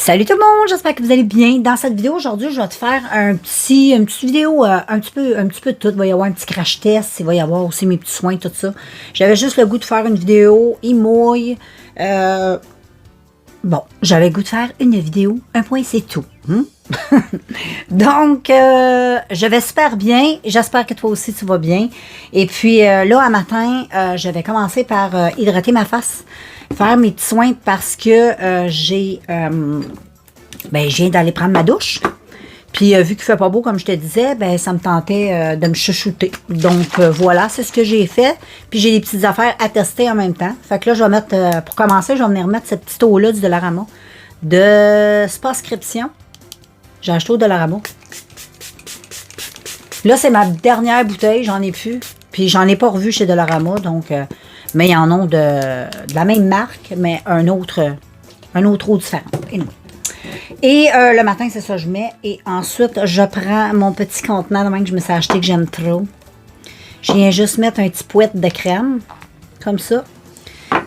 Salut tout le monde, j'espère que vous allez bien. Dans cette vidéo aujourd'hui, je vais te faire une petite vidéo un petit peu de tout. Il va y avoir un petit crash test, il va y avoir aussi mes petits soins, tout ça. J'avais juste le goût de faire une vidéo, il mouille. Bon, j'avais le goût de faire une vidéo, un point c'est tout. Donc, je vais super bien. J'espère que toi aussi tu vas bien. Et puis là, un matin, je vais commencer par hydrater ma face, faire mes petits soins parce que je viens d'aller prendre ma douche. Puis vu qu'il fait pas beau, comme je te disais, ben ça me tentait de me chouchouter. Donc voilà, c'est ce que j'ai fait. Puis j'ai des petites affaires à tester en même temps. Fait que là, je vais mettre, pour commencer, je vais venir mettre cette petite eau-là du Dollarama de Spascription. J'ai acheté au Dollarama. Là, c'est ma dernière bouteille, j'en ai plus. Puis j'en ai pas revu chez Dollarama, donc mais ils en ont de la même marque, mais un autre eau différent. Anyway. Et le matin, c'est ça que je mets. Et ensuite, je prends mon petit contenant de même que je me suis acheté que j'aime trop. Je viens juste mettre un petit pouette de crème, comme ça.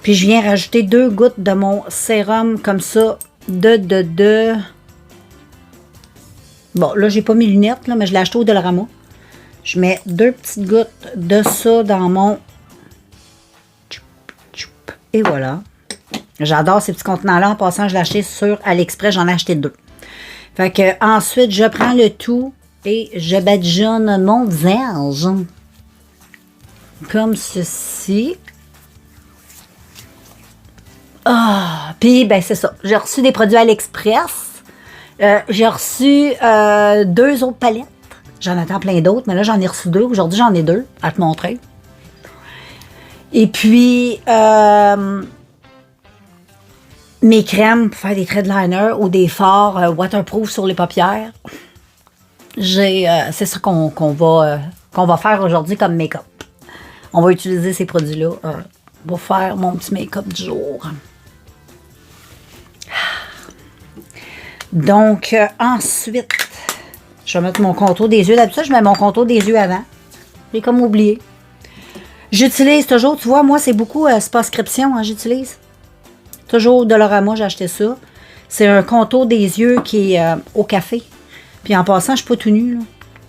Puis je viens rajouter 2 gouttes de mon sérum, comme ça, Bon, là, j'ai pas mes lunettes, là, mais je l'ai acheté au Dollarama. Je mets 2 petites gouttes de ça dans mon... Et voilà. J'adore ces petits contenants-là. En passant, je l'ai acheté sur AliExpress. J'en ai acheté 2. Fait que ensuite, je prends le tout et je badigeonne mon visage. Comme ceci. Ah! Puis, ben, c'est ça. J'ai reçu des produits AliExpress. J'ai reçu 2 autres palettes. J'en attends plein d'autres, mais là, j'en ai reçu 2. Aujourd'hui, j'en ai 2 à te montrer. Et puis, mes crèmes pour faire des traits de liner ou des fards waterproof sur les paupières. C'est ça qu'on va faire aujourd'hui comme make-up. On va utiliser ces produits-là pour faire mon petit make-up du jour. Donc, ensuite, je vais mettre mon contour des yeux. D'habitude, je mets mon contour des yeux avant. J'ai comme oublié. J'utilise toujours, tu vois, moi, c'est beaucoup Spascription, hein, j'utilise. Toujours Dollarama, j'ai acheté ça. C'est un contour des yeux qui est au café. Puis en passant, je suis pas tout nue, là.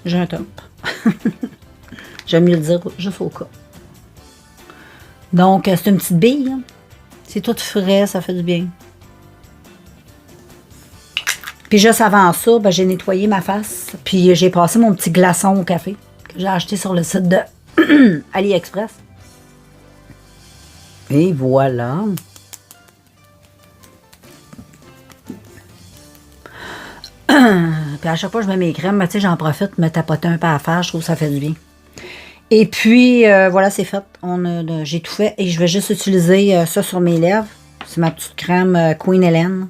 J'ai un top. J'aime mieux le dire, juste au cas. Donc, c'est une petite bille. Hein. C'est tout frais, ça fait du bien. Puis juste avant ça, ben, j'ai nettoyé ma face. Puis j'ai passé mon petit glaçon au café que j'ai acheté sur le site de AliExpress. Et voilà. Puis à chaque fois que je mets mes crèmes, tu sais, j'en profite de me tapoter un peu à faire. Je trouve que ça fait du bien. Et puis, voilà, c'est fait. J'ai tout fait. Et je vais juste utiliser ça sur mes lèvres. C'est ma petite crème Queen Hélène.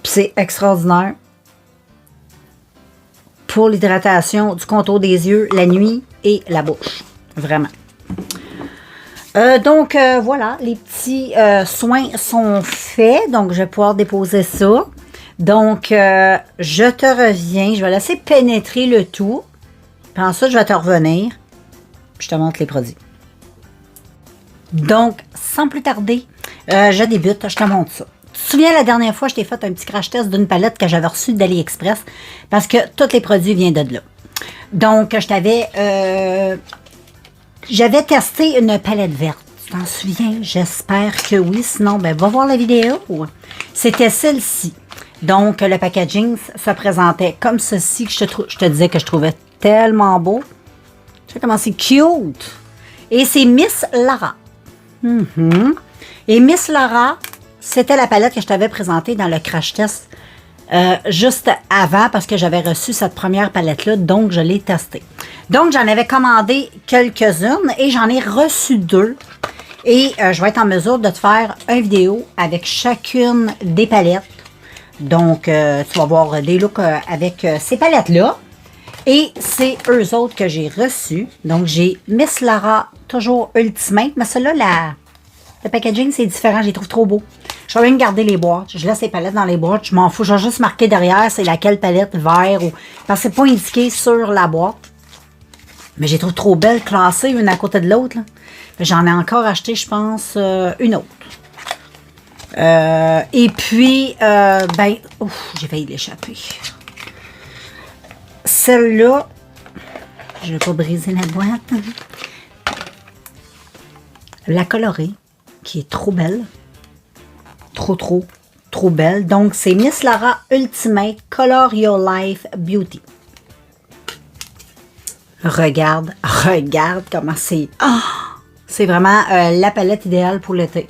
Puis c'est extraordinaire. Pour l'hydratation du contour des yeux, la nuit et la bouche. Vraiment. Donc, voilà, les petits soins sont faits. Donc, je vais pouvoir déposer ça. Donc, je te reviens. Je vais laisser pénétrer le tout. Puis ensuite, je vais te revenir. Puis je te montre les produits. Donc, sans plus tarder, je débute. Je te montre ça. Tu te souviens, la dernière fois, je t'ai fait un petit crash test d'une palette que j'avais reçue d'AliExpress. Parce que tous les produits viennent de là. Donc, j'avais testé une palette verte. Tu t'en souviens? J'espère que oui. Sinon, ben, va voir la vidéo. C'était celle-ci. Donc, le packaging se présentait comme ceci. Que je te disais que je trouvais tellement beau. Tu sais comment c'est cute. Et c'est Miss Lara. Et Miss Lara, c'était la palette que je t'avais présentée dans le crash test juste avant parce que j'avais reçu cette première palette-là. Donc, je l'ai testée. Donc, j'en avais commandé quelques-unes et j'en ai reçu 2. Et je vais être en mesure de te faire une vidéo avec chacune des palettes. Donc, tu vas voir des looks avec ces palettes-là. Et c'est eux autres que j'ai reçus. Donc, j'ai Miss Lara, toujours Ultimate. Mais celle-là, le packaging, c'est différent. Je les trouve trop beau. Je vais même garder les boîtes. Je laisse les palettes dans les boîtes. Je m'en fous. Je vais juste marquer derrière c'est laquelle palette, vert ou... Parce que c'est pas indiqué sur la boîte. Mais je les trouve trop belles, classées, une à côté de l'autre. J'en ai encore acheté, je pense, une autre. Et puis, ben, ouf, j'ai failli l'échapper. Celle-là, je ne vais pas briser la boîte. La colorée, qui est trop belle. Trop belle. Donc, c'est Miss Lara Ultimate Color Your Life Beauty. Regarde comment c'est. Oh, c'est vraiment la palette idéale pour l'été.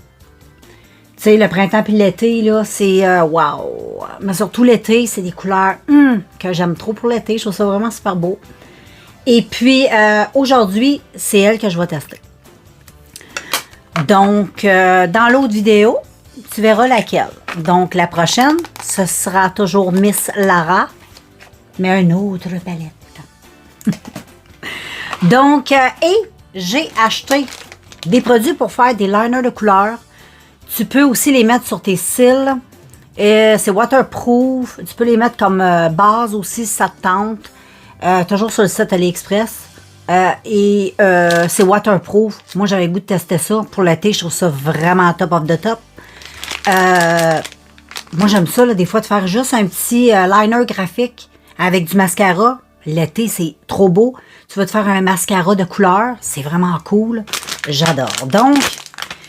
Tu sais, le printemps puis l'été, là, c'est wow. Mais surtout l'été, c'est des couleurs que j'aime trop pour l'été. Je trouve ça vraiment super beau. Et puis, aujourd'hui, c'est elle que je vais tester. Donc, dans l'autre vidéo, tu verras laquelle. Donc, la prochaine, ce sera toujours Miss Lara, mais une autre palette. Donc, et j'ai acheté des produits pour faire des liners de couleur. Tu peux aussi les mettre sur tes cils. C'est waterproof. Tu peux les mettre comme base aussi si ça te tente. Toujours sur le site AliExpress. C'est waterproof. Moi, j'avais le goût de tester ça. Pour l'été, je trouve ça vraiment top of the top. Moi, j'aime ça, là, des fois, de faire juste un petit liner graphique avec du mascara. L'été, c'est trop beau. Tu vas te faire un mascara de couleur. C'est vraiment cool. J'adore. Donc,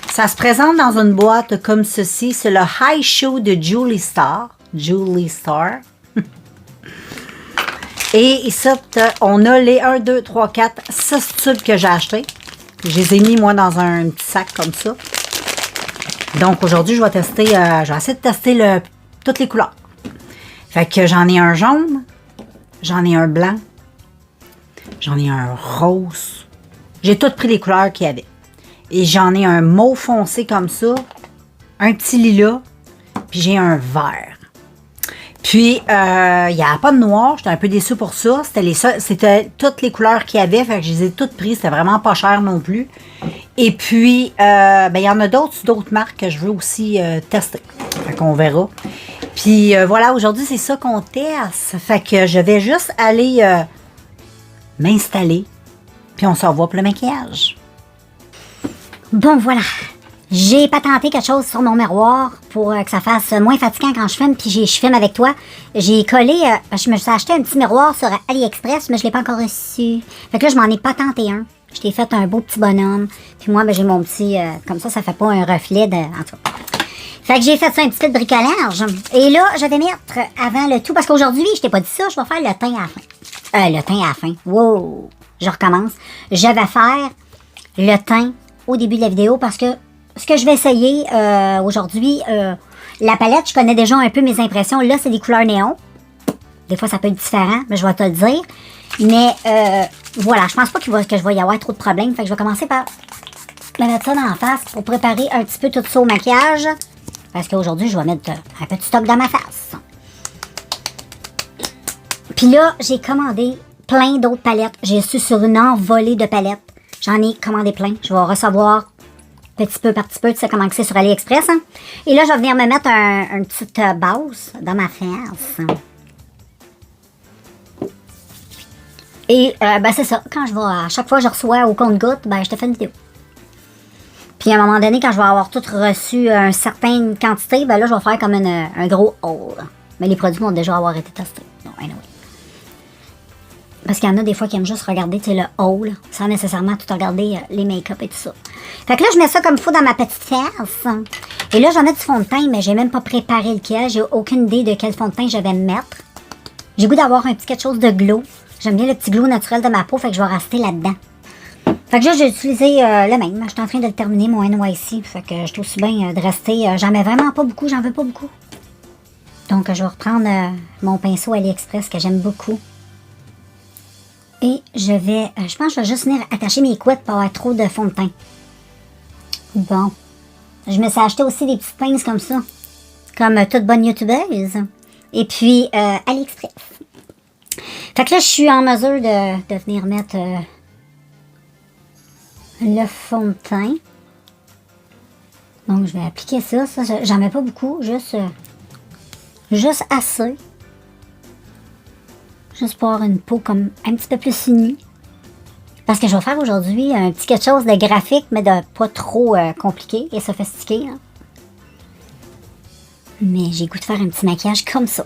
ça se présente dans une boîte comme ceci. C'est le High Show de Julie Star. Julie Star. Et ici, on a les 1, 2, 3, 4, 6 tubes que j'ai achetés. Je les ai mis, moi, dans un petit sac comme ça. Donc, aujourd'hui, je vais tester, je vais essayer de tester toutes les couleurs. Fait que j'en ai un jaune, j'en ai un blanc, j'en ai un rose. J'ai toutes pris les couleurs qu'il y avait. Et j'en ai un mauve foncé comme ça, un petit lilas, puis j'ai un vert. Puis, il n'y a pas de noir. J'étais un peu déçue pour ça. C'était toutes les couleurs qu'il y avait. Fait que je les ai toutes prises. C'était vraiment pas cher non plus. Et puis, il y en a d'autres marques que je veux aussi tester. Fait qu'on verra. Puis, voilà, aujourd'hui, c'est ça qu'on teste. Fait que je vais juste aller m'installer. Puis, on se revoit pour le maquillage. Bon, voilà. J'ai patenté quelque chose sur mon miroir pour que ça fasse moins fatigant quand je filme, puis je filme avec toi. J'ai collé, je me suis acheté un petit miroir sur AliExpress, mais je l'ai pas encore reçu. Fait que là, je m'en ai patenté un. Je t'ai fait un beau petit bonhomme. Puis moi, ben, j'ai mon petit, comme ça fait pas un reflet de... En tout cas. Fait que j'ai fait ça un petit peu de bricolage. Et là, je vais mettre avant le tout, parce qu'aujourd'hui, je t'ai pas dit ça, je vais faire le teint à la fin. Le teint à la fin. Wow! Je recommence. Je vais faire le teint au début de la vidéo, parce que ce que je vais essayer aujourd'hui, la palette, je connais déjà un peu mes impressions. Là, c'est des couleurs néon. Des fois, ça peut être différent, mais je vais te le dire. Mais voilà, je pense pas que je vais y avoir trop de problèmes. Fait que je vais commencer par me mettre ça dans la face pour préparer un petit peu tout ça au maquillage. Parce qu'aujourd'hui, je vais mettre un petit stock dans ma face. Puis là, j'ai commandé plein d'autres palettes. J'ai su sur une envolée de palettes. J'en ai commandé plein. Je vais recevoir petit peu par petit peu, tu sais comment c'est sur AliExpress. Hein? Et là, je vais venir me mettre une petite base dans ma face. Et ben c'est ça, quand à chaque fois que je reçois au compte-gouttes, ben je te fais une vidéo. Puis à un moment donné, quand je vais avoir tout reçu une certaine quantité, ben là, je vais faire comme un gros haul. Mais les produits vont déjà avoir été testés. Non, anyway. Parce qu'il y en a des fois qui aiment juste regarder, tu sais, le haul, sans nécessairement tout regarder les make-up et tout ça. Fait que là, je mets ça comme il faut dans ma petite face. Et là, je vais mettre du fond de teint, mais j'ai même pas préparé lequel. J'ai aucune idée de quel fond de teint je vais mettre. J'ai goût d'avoir un petit quelque chose de glow. J'aime bien le petit glow naturel de ma peau, fait que je vais rester là-dedans. Fait que là, j'ai utilisé le même. Je suis en train de le terminer, mon NYC. Fait que je suis aussi bien de rester. J'en mets vraiment pas beaucoup, j'en veux pas beaucoup. Donc, je vais reprendre mon pinceau AliExpress que j'aime beaucoup. Et je pense que je vais juste venir attacher mes couettes pour avoir trop de fond de teint. Bon. Je me suis acheté aussi des petites pinces comme ça. Comme toute bonne youtubeuse. Et puis, AliExpress. Fait que là, je suis en mesure de venir mettre le fond de teint. Donc, je vais appliquer ça. Ça, j'en mets pas beaucoup. Juste assez. Juste pour avoir une peau comme un petit peu plus sinueuse. Parce que je vais faire aujourd'hui un petit quelque chose de graphique, mais de pas trop compliqué et sophistiqué. Hein. Mais j'ai goût de faire un petit maquillage comme ça.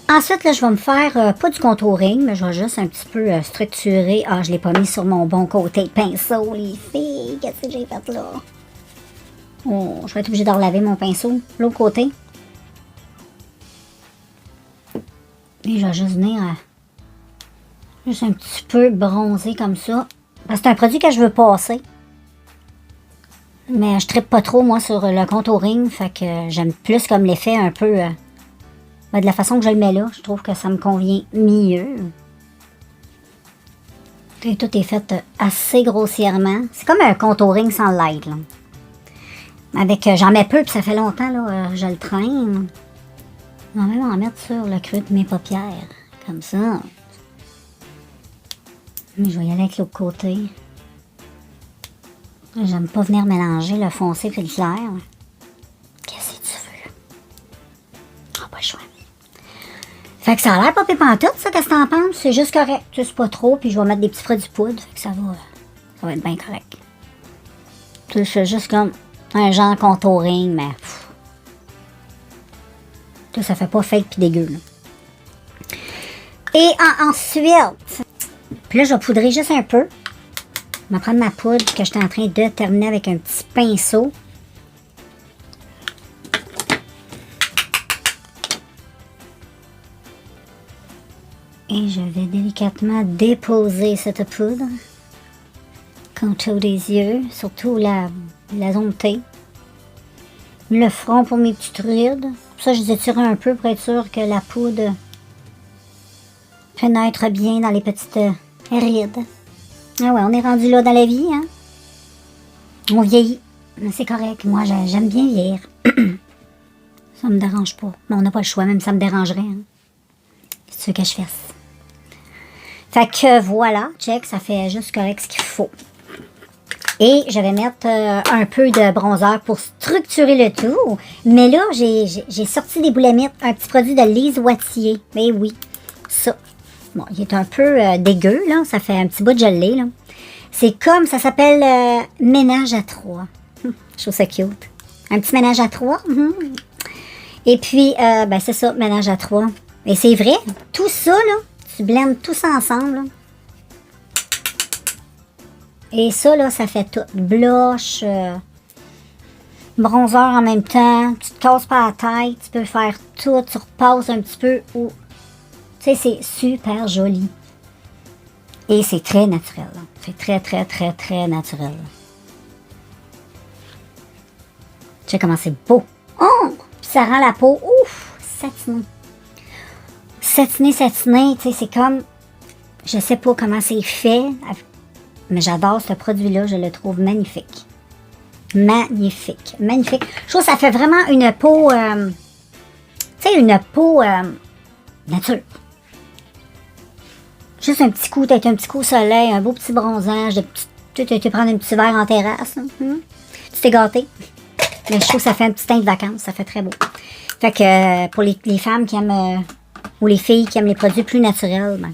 Ensuite, là, je vais me faire, pas du contouring, mais je vais juste un petit peu structurer. Ah, je l'ai pas mis sur mon bon côté de pinceau, les filles. Qu'est-ce que j'ai fait là? Oh, je vais être obligée de relaver mon pinceau. L'autre côté. Et je vais juste venir juste un petit peu bronzer comme ça. Parce que c'est un produit que je veux passer. Mais je trippe pas trop, moi, sur le contouring. Fait que j'aime plus comme l'effet un peu... de la façon que je le mets là, je trouve que ça me convient mieux. Et tout est fait assez grossièrement. C'est comme un contouring sans light, là. Avec, j'en mets peu, puis ça fait longtemps, là, je le traîne. Je vais même en mettre sur le creux de mes paupières, comme ça. Mais je vais y aller avec l'autre côté. J'aime pas venir mélanger le foncé et le clair. Qu'est-ce que tu veux? Ah, pas le choix. Fait que ça a l'air pas pantoute, ça, qu'est-ce que t'en penses? C'est juste correct. C'est pas trop, puis je vais mettre des petits produits poudre. Fait que ça va être bien correct. C'est juste comme un genre contouring, mais... ça fait pas fake pis dégueu, là. Et ensuite... Puis là, je vais poudrer juste un peu. Je vais prendre ma poudre que j'étais en train de terminer avec un petit pinceau. Et je vais délicatement déposer cette poudre contour des yeux, surtout la zone T. Le front pour mes petites rides. Pour ça, je les étire un peu pour être sûr que la poudre pénètre bien dans les petites rides. Ah ouais, on est rendu là dans la vie, hein? On vieillit. Mais c'est correct. Moi, j'aime bien vieillir. Ça me dérange pas. Mais on n'a pas le choix, même ça me dérangerait. Hein? Qu'est-ce que tu veux que je fasse? Fait que voilà, check, ça fait juste correct ce qu'il faut. Et je vais mettre un peu de bronzer pour structurer le tout. Mais là, j'ai sorti des boulamites, un petit produit de Lise Wattier. Mais oui, ça. Bon, il est un peu dégueu, là. Ça fait un petit bout de gelé, là. C'est comme, ça s'appelle ménage à trois. Je trouve ça cute. Un petit ménage à trois. Et puis, ben c'est ça, ménage à trois. Et c'est vrai, tout ça, là, tu blendes tout ça ensemble, là. Et ça, là, ça fait tout. Blush, bronzer en même temps. Tu te casses pas la tête. Tu peux faire tout. Tu repasses un petit peu. Ou... Tu sais, c'est super joli. Et c'est très naturel. C'est très, très, très, très naturel. Tu sais comment c'est beau. Oh! Puis ça rend la peau, ouf, satinée. Satiné, satiné. Tu sais, c'est comme... Je sais pas comment c'est fait. Mais j'adore ce produit-là, je le trouve magnifique. Magnifique, magnifique. Je trouve que ça fait vraiment une peau, tu sais, une peau nature. Juste un petit coup, peut-être un petit coup au soleil, un beau petit bronzage, tu te prendre un petit verre en terrasse. Tu t'es gâté. Mais je trouve que ça fait un petit teint de vacances, ça fait très beau. Fait que pour les femmes qui aiment... ou les filles qui aiment les produits plus naturels, ben,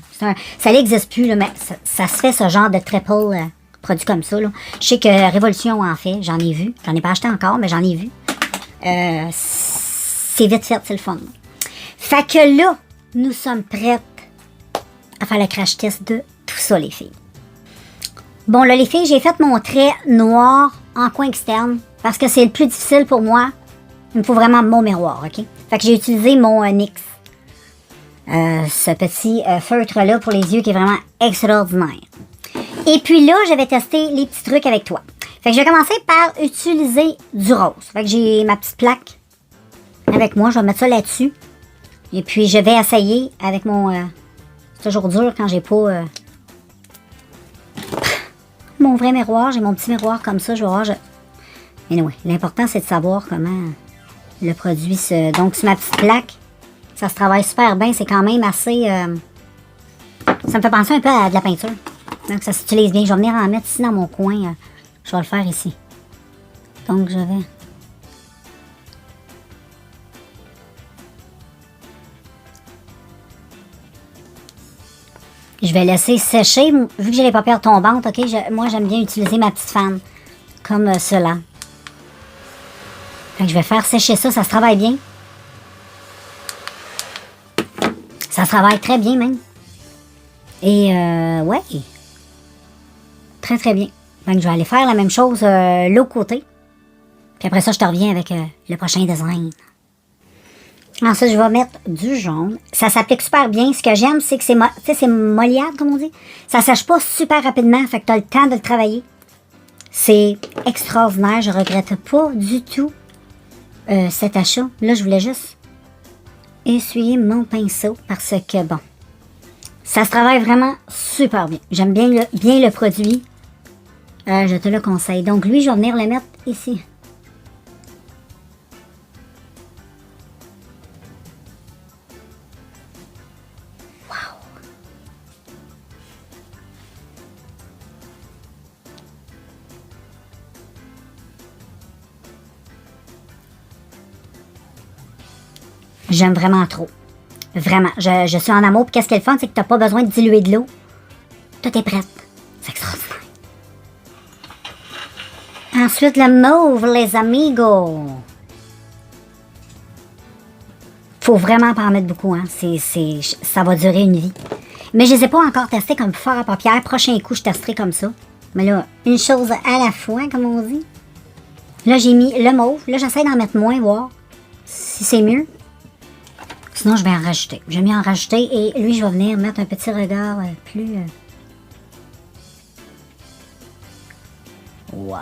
ça n'existe plus, là, mais ça se fait ce genre de triple produits comme ça. Là. Je sais que Révolution en fait, j'en ai vu. J'en ai pas acheté encore, mais j'en ai vu. C'est vite fait, c'est le fun. Fait que là, nous sommes prêtes à faire le crash test de tout ça, les filles. Bon, là, les filles, j'ai fait mon trait noir en coin externe parce que c'est le plus difficile pour moi. Il me faut vraiment mon miroir, OK? Fait que j'ai utilisé mon NYX. Ce petit feutre-là pour les yeux qui est vraiment extraordinaire. Et puis là, je vais tester les petits trucs avec toi. Fait que je vais commencer par utiliser du rose. Fait que j'ai ma petite plaque avec moi. Je vais mettre ça là-dessus. Et puis, je vais essayer avec mon... c'est toujours dur quand j'ai pas... mon vrai miroir. J'ai mon petit miroir comme ça. Je vais voir... Anyway, l'important, c'est de savoir comment le produit se... Donc, sur ma petite plaque, ça se travaille super bien. C'est quand même assez... ça me fait penser un peu à de la peinture. Donc, ça s'utilise bien. Je vais venir en mettre ici dans mon coin. Je vais le faire ici. Donc, je vais... Je vais laisser sécher. Vu que j'ai les paupières tombantes, ok, moi, j'aime bien utiliser ma petite fan. Comme cela. Fait que je vais faire sécher ça. Ça se travaille bien. Ça se travaille très bien, même. Et, ouais. Très, très bien. Donc, je vais aller faire la même chose l'autre côté. Puis après ça, je te reviens avec le prochain design. Ensuite, je vais mettre du jaune. Ça s'applique super bien. Ce que j'aime, c'est que c'est molliable, comme on dit. Ça sèche pas super rapidement, fait que tu as le temps de le travailler. C'est extraordinaire. Je regrette pas du tout cet achat. Là, je voulais juste essuyer mon pinceau parce que, bon, ça se travaille vraiment super bien. J'aime bien le produit. Je te le conseille. Donc, lui, je vais venir le mettre ici. J'aime vraiment trop. Vraiment. Je suis en amour. Puis qu'est-ce qui est le fun, c'est que tu n'as pas besoin de diluer de l'eau. Tout est prêt. C'est extraordinaire. Ensuite, le mauve, les amigos. Faut vraiment pas en mettre beaucoup. Hein. Ça va durer une vie. Mais je ne les ai pas encore testés comme fort à paupières. Prochain coup, je testerai comme ça. Mais là, une chose à la fois, comme on dit. Là, j'ai mis le mauve. Là, j'essaie d'en mettre moins, voir si c'est mieux. Sinon, je vais en rajouter. Je vais en rajouter et lui, je vais venir mettre un petit regard plus... Wow!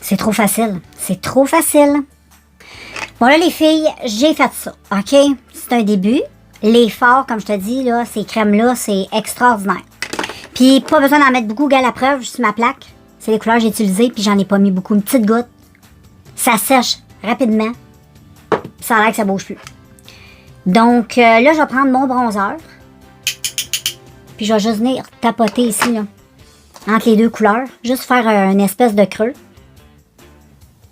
C'est trop facile. C'est trop facile. Bon, là, les filles, j'ai fait ça. OK? C'est un début. Les fards, comme je te dis, là, ces crèmes-là, c'est extraordinaire. Puis, pas besoin d'en mettre beaucoup, gars, la preuve, sur ma plaque. C'est les couleurs que j'ai utilisées, puis j'en ai pas mis beaucoup. Une petite goutte. Ça sèche rapidement. Ça a l'air que ça bouge plus. Donc, là, je vais prendre mon bronzer. Puis, je vais juste venir tapoter ici, là. Entre les deux couleurs. Juste faire une espèce de creux.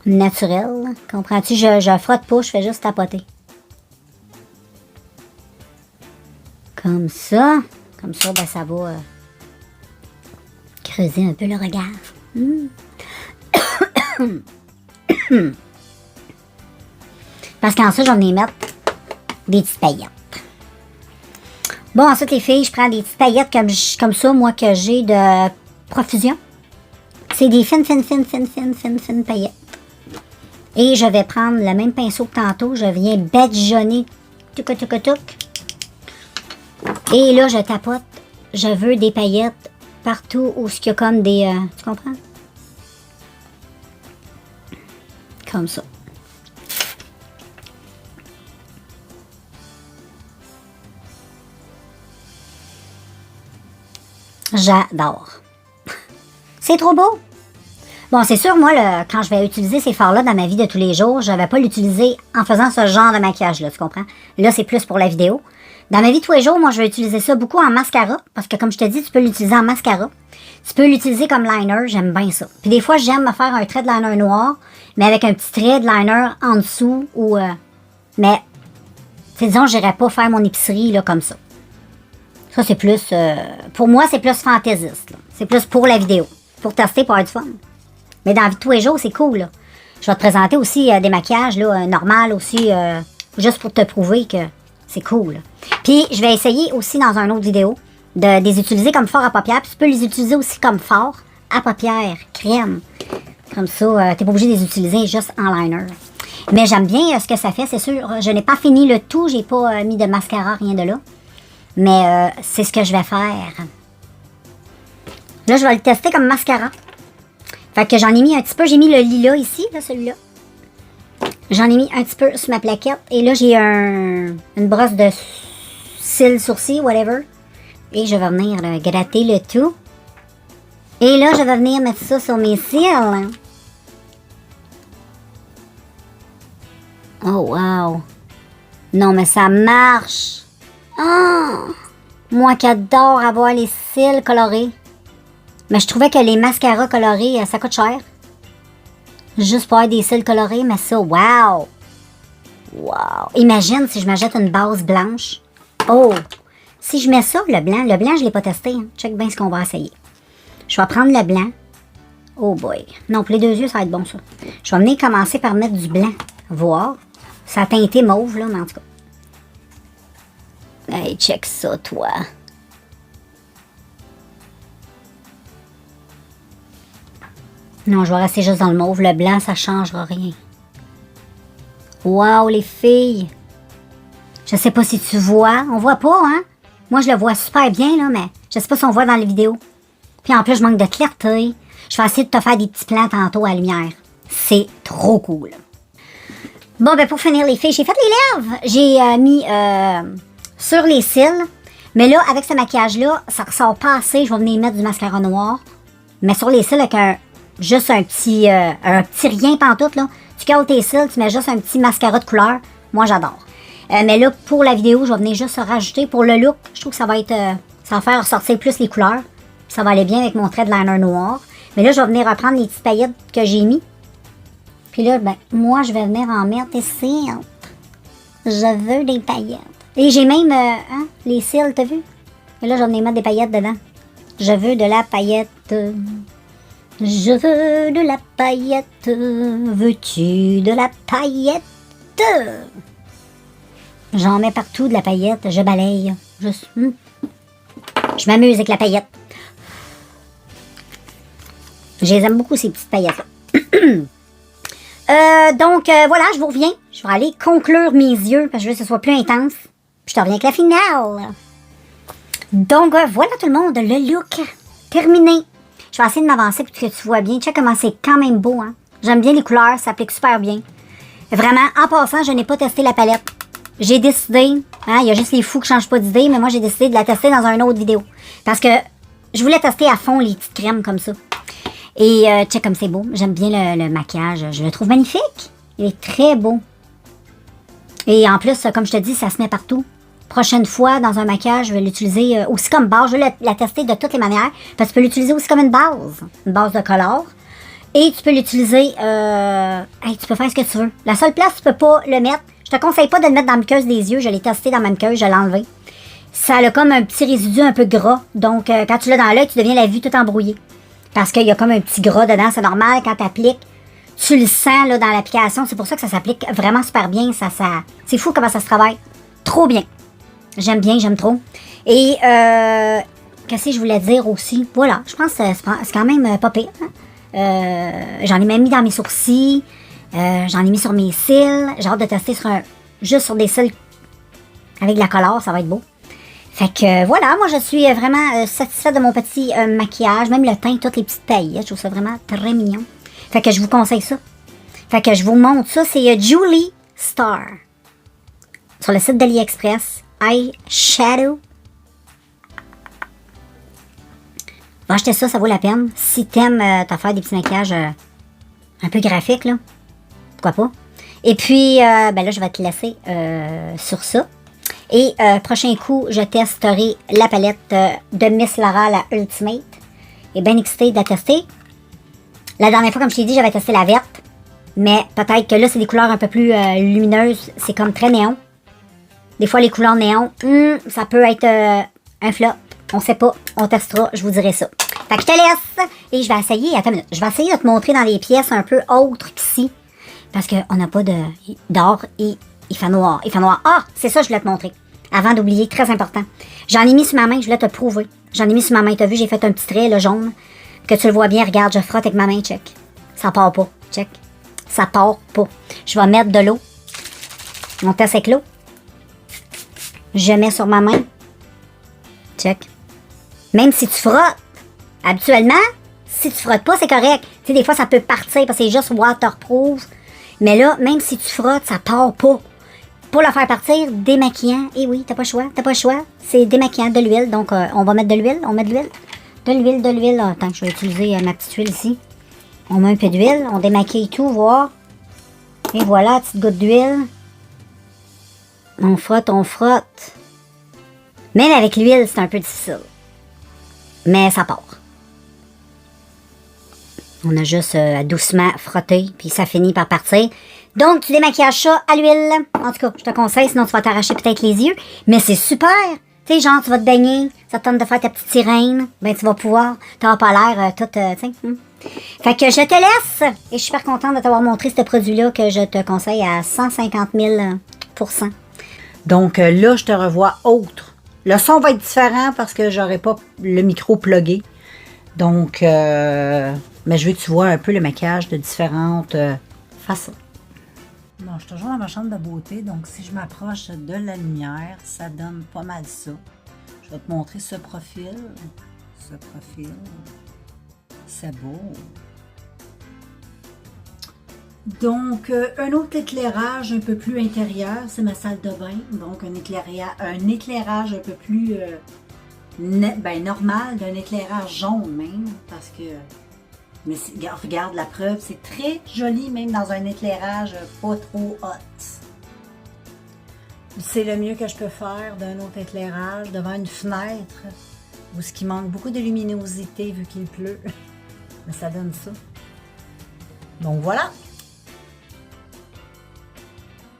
Naturel. Comprends-tu? Je frotte pas, je fais juste tapoter. Comme ça. Comme ça, ben, ça va creuser un peu le regard. Parce qu'ensuite, je vais venir mettre des petites paillettes. Bon, ensuite, les filles, je prends des petites paillettes comme ça, moi, que j'ai de profusion. C'est des fines paillettes. Et je vais prendre le même pinceau que tantôt. Je viens badigeonner. Touc. Et là, je tapote. Je veux des paillettes partout où il y a comme des... tu comprends? Comme ça. J'adore. C'est trop beau. Bon, c'est sûr, moi, quand je vais utiliser ces fards-là dans ma vie de tous les jours, je ne vais pas l'utiliser en faisant ce genre de maquillage-là, tu comprends? Là, c'est plus pour la vidéo. Dans ma vie de tous les jours, moi, je vais utiliser ça beaucoup en mascara, parce que, comme je te dis, tu peux l'utiliser en mascara. Tu peux l'utiliser comme liner, j'aime bien ça. Puis des fois, j'aime me faire un trait de liner noir, mais avec un petit trait de liner en dessous, ou... mais, disons, je n'irais pas faire mon épicerie, là, comme ça. Ça, c'est plus... pour moi, c'est plus fantaisiste, là. C'est plus pour la vidéo. Pour tester, pour avoir du fun. Mais dans la vie de tous les jours, c'est cool, là. Je vais te présenter aussi des maquillages, là, normal aussi, juste pour te prouver que c'est cool. Puis, je vais essayer aussi dans une autre vidéo de les utiliser comme fard à paupières. Puis, tu peux les utiliser aussi comme fard à paupières, crème. Comme ça, t'es pas obligé de les utiliser juste en liner. Mais j'aime bien ce que ça fait, c'est sûr. Je n'ai pas fini le tout, j'ai pas mis de mascara, rien de là. Mais c'est ce que je vais faire. Là, je vais le tester comme mascara. Fait que j'en ai mis un petit peu. J'ai mis le lilas ici, là, celui-là. J'en ai mis un petit peu sur ma plaquette. Et là, j'ai une brosse de cils, sourcils, whatever. Et je vais venir là, gratter le tout. Et là, je vais venir mettre ça sur mes cils. Oh, wow. Non, mais ça marche. Oh, moi qui adore avoir les cils colorés. Mais je trouvais que les mascaras colorés, ça coûte cher. Juste pour avoir des cils colorés, mais ça, wow! Wow! Imagine si je m'achète une base blanche. Oh! Si je mets ça, le blanc, je l'ai pas testé. Hein. Check bien ce qu'on va essayer. Je vais prendre le blanc. Oh boy! Non, pour les deux yeux, ça va être bon, ça. Je vais venir commencer par mettre du blanc. Voir. Ça a teinté mauve, là, mais en tout cas. Hey, check ça, toi. Non, je vais rester juste dans le mauve. Le blanc, ça changera rien. Wow, les filles! Je sais pas si tu vois. On voit pas, hein? Moi, je le vois super bien, là, mais je sais pas si on voit dans les vidéos. Puis en plus, je manque de clarté. Je vais essayer de te faire des petits plans tantôt à la lumière. C'est trop cool. Bon, ben pour finir, les filles, j'ai fait les lèvres. J'ai mis sur les cils. Mais là, avec ce maquillage-là, ça ressort pas assez. Je vais venir mettre du mascara noir. Mais sur les cils, avec juste un petit rien pantoute, là. Tu cales tes cils, tu mets juste un petit mascara de couleur. Moi, j'adore. Mais là, pour la vidéo, je vais venir juste rajouter pour le look. Je trouve que ça va être, ça va faire ressortir plus les couleurs. Ça va aller bien avec mon trait de liner noir. Mais là, je vais venir reprendre les petites paillettes que j'ai mis. Puis là, ben, moi, je vais venir en mettre ici. Je veux des paillettes. Et j'ai même, les cils, t'as vu? Et là, je vais venir mettre des paillettes dedans. Je veux de la paillette. Je veux de la paillette. Veux-tu de la paillette? J'en mets partout de la paillette. Je balaye. Je m'amuse avec la paillette. Je les aime beaucoup, ces petites paillettes-là. Donc, voilà, je vous reviens. Je vais aller conclure mes yeux parce que je veux que ce soit plus intense. Puis je te reviens avec la finale. Donc, voilà tout le monde, le look terminé. Je vais essayer de m'avancer pour que tu vois bien. Check comment c'est quand même beau, hein. J'aime bien les couleurs, ça applique super bien. Vraiment, en passant, je n'ai pas testé la palette. J'ai décidé, hein, il y a juste les fous qui changent pas d'idée, mais moi j'ai décidé de la tester dans une autre vidéo. Parce que je voulais tester à fond les petites crèmes comme ça. Et check comme c'est beau. J'aime bien le maquillage. Je le trouve magnifique. Il est très beau. Et en plus, comme je te dis, ça se met partout. Prochaine fois, dans un maquillage, je vais l'utiliser aussi comme base. Je vais la tester de toutes les manières. Parce que tu peux l'utiliser aussi comme une base de color. Et tu peux l'utiliser... tu peux faire ce que tu veux. La seule place où tu peux pas le mettre... Je te conseille pas de le mettre dans la muqueuse des yeux. Je l'ai testé dans ma muqueuse, je l'ai enlevé. Ça a comme un petit résidu un peu gras. Donc, quand tu l'as dans l'œil, tu deviens la vue tout embrouillée. Parce qu'il y a comme un petit gras dedans. C'est normal quand tu appliques. Tu le sens là, dans l'application. C'est pour ça que ça s'applique vraiment super bien. C'est fou comment ça se travaille. Trop bien. J'aime bien, j'aime trop. Et, qu'est-ce que je voulais dire aussi? Voilà, je pense que c'est quand même pas pire. Hein? J'en ai même mis dans mes sourcils. J'en ai mis sur mes cils. J'ai hâte de tester juste sur des cils avec de la couleur. Ça va être beau. Fait que voilà, moi je suis vraiment satisfaite de mon petit maquillage. Même le teint, toutes les petites paillettes. Je trouve ça vraiment très mignon. Fait que je vous conseille ça. Fait que je vous montre ça. C'est Julie Star. Sur le site d'AliExpress. Eyeshadow. Va acheter ça, ça vaut la peine. Si t'aimes t'as faire des petits maquillages un peu graphiques, là. Pourquoi pas. Et puis, ben là, je vais te laisser sur ça. Et prochain coup, je testerai la palette de Miss Laura, la Ultimate. Et bien excitée de la tester. La dernière fois, comme je t'ai dit, j'avais testé la verte. Mais peut-être que là, c'est des couleurs un peu plus lumineuses. C'est comme très néon. Des fois, les couleurs néon, ça peut être un flop. On sait pas. On testera. Je vous dirai ça. Fait que je te laisse. Et je vais essayer. Attends une minute. Je vais essayer de te montrer dans les pièces un peu autres qu'ici. Parce qu'on n'a pas d'or et il fait noir. Il fait noir. Ah, c'est ça, je voulais te montrer. Avant d'oublier, très important. J'en ai mis sur ma main, je voulais te prouver. J'en ai mis sur ma main. T'as vu, j'ai fait un petit trait, le jaune. Que tu le vois bien, regarde, je frotte avec ma main, check. Ça part pas, check. Ça part pas. Je vais mettre de l'eau. On teste avec l'eau. Je mets sur ma main. Check. Même si tu frottes, Habituellement, si tu frottes pas, c'est correct. Tu sais, des fois, ça peut partir parce que c'est juste waterproof. Mais là, même si tu frottes, ça part pas. Pour le faire partir, démaquillant. Eh oui, t'as pas le choix. C'est démaquillant, de l'huile. Donc, on va mettre de l'huile. On met de l'huile. De l'huile. Attends, je vais utiliser ma petite huile ici. On met un peu d'huile. On démaquille tout, voir. Et voilà, petite goutte d'huile. On frotte. Même avec l'huile, c'est un peu difficile. Mais ça part. On a juste doucement frotté, puis ça finit par partir. Donc, tu démaquillages ça à l'huile. En tout cas, je te conseille, sinon tu vas t'arracher peut-être les yeux. Mais c'est super! Tu sais, genre, tu vas te baigner, ça te tente de faire ta petite sirène. Ben, tu vas pouvoir. T'auras pas l'air toute, tu sais. Fait que je te laisse. Et je suis super contente de t'avoir montré ce produit-là que je te conseille à 150 000%. Donc, là, je te revois autre. Le son va être différent parce que j'aurai pas le micro plugué. Donc, mais je veux que tu vois un peu le maquillage de différentes façons. Bon, je suis toujours dans ma chambre de beauté, donc si je m'approche de la lumière, ça donne pas mal ça. Je vais te montrer ce profil. C'est beau. Donc, un autre éclairage un peu plus intérieur, c'est ma salle de bain. Donc, un éclairage un peu plus normal, d'un éclairage jaune même, parce que, mais regarde la preuve, c'est très joli même dans un éclairage pas trop hot. C'est le mieux que je peux faire d'un autre éclairage devant une fenêtre où ce qui manque beaucoup de luminosité vu qu'il pleut. Mais ça donne ça. Donc voilà.